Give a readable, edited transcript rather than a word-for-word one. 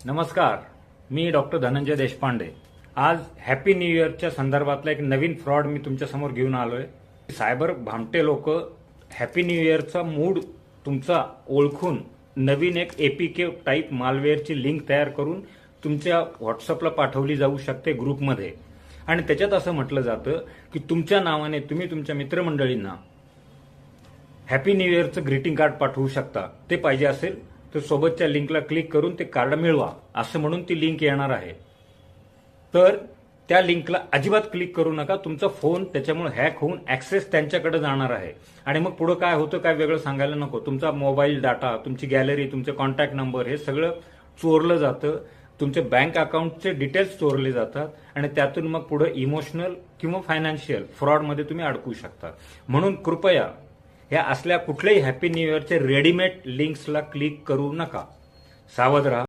नमस्कार, मी डॉक्टर धनंजय देशपांडे. आज happy new इयरच्या संदर्भातला एक नवीन फ्रॉड मी तुमच्यासमोर घेऊन आलोय. सायबर भामटे लोक हॅपी न्यू इयरचा मूड तुमचा ओळखून नवीन एक एपीके टाईप मालवेअरची लिंक तयार करून तुमच्या व्हॉट्सअपला पाठवली जाऊ शकते ग्रुपमध्ये. आणि त्याच्यात असं म्हटलं जातं की तुमच्या नावाने तुम्ही तुमच्या मित्रमंडळींना हॅपी न्यू इयरचं ग्रीटिंग कार्ड पाठवू शकता. ते पाहिजे असेल तर सोबतच्या लिंकला क्लिक करून ते कार्ड मिळवा असं म्हणून ती लिंक येणार आहे. तर त्या लिंकला अजिबात क्लिक करू नका. तुमचा फोन त्याच्यामुळे हॅक होऊन ऍक्सेस त्यांच्याकडे जाणार आहे. आणि मग पुढे काय होतं काय वेगळं सांगायला नको. तुमचा मोबाईल डाटा, तुमची गॅलरी, तुमचे कॉन्टॅक्ट नंबर हे सगळं चोरलं जातं. तुमचे बँक अकाउंटचे डिटेल्स चोरले जातात आणि त्यातून मग पुढे इमोशनल किंवा फायनान्शियल फ्रॉडमध्ये तुम्ही अडकू शकता. म्हणून कृपया ह्या असल्या कुठल्याही हॅपी न्यू इयरचे रेडीमेड लिंक्सला क्लिक करू नका. सावध राहा.